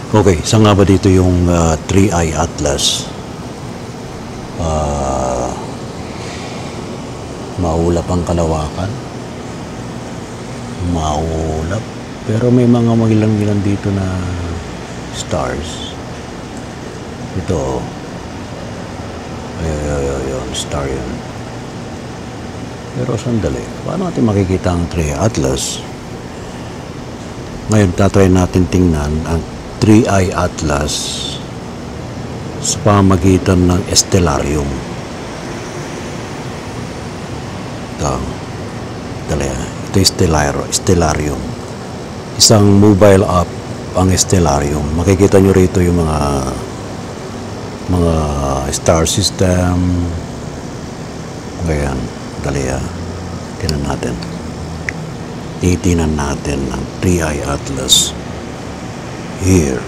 Okay, saan nga ba dito yung Three Eye Atlas? Maulap ang kalawakan. Maulap. Pero may mga magilang-gilang dito na stars. Ito. Ayun, star yun. Pero sandali, paano natin makikita ang Three Eye Atlas? Ngayon, tatry natin tingnan ang Three Eye Atlas sa pamamagitan ng Stellarium. Ito yung Stellarium. Isang mobile app ang Stellarium. Makikita nyo rito yung mga star system. Ganyan. Tingnan natin. Titinan natin ang Three Eye Atlas. Here.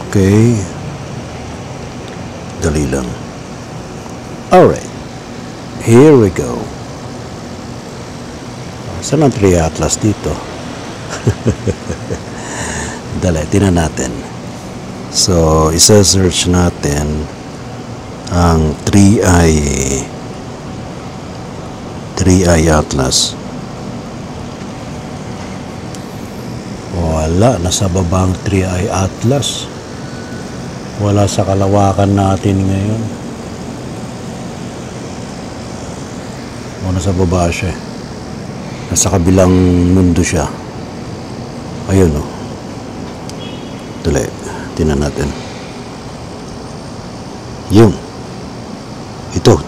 Okay. Dali lang. Alright. Here we go. Saan ang Three Eye Atlas dito? Dali, tingnan natin. So, isa-search natin ang Three Eye Atlas. Wala, nasa babang Three Eye Atlas. Wala sa kalawakan natin ngayon. O nasa baba siya. Nasa kabilang mundo siya. Ayun o. Dali, tingnan natin. Yun. Ito.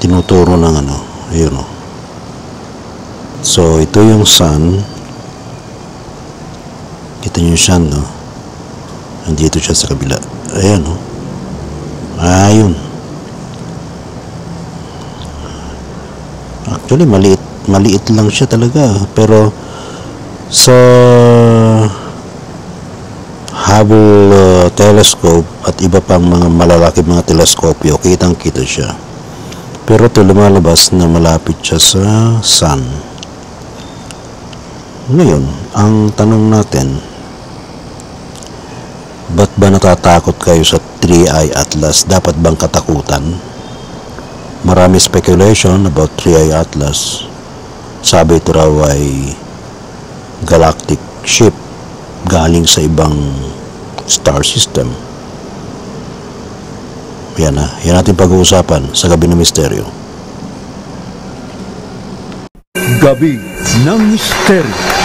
Tinuturo ng ano. Ayun o. So, ito yung sun. Kita nyo yung sun, no? Nandito siya sa kabila. Ayan, no? Ayun. Actually, maliit lang siya talaga. Pero, sa Hubble telescope at iba pang mga malalaki mga teleskopyo, kitang-kita siya. Pero ito lumalabas na malapit siya sa sun. Ngayon, ang tanong natin, ba't ba natatakot kayo sa Three Eye Atlas? Dapat bang katakutan? Marami speculation about Three Eye Atlas. Sabi ito raw ay galactic ship galing sa ibang star system. Yan natin pag-uusapan sa Gabi ng Misteryo. Gabi ng Misteryo.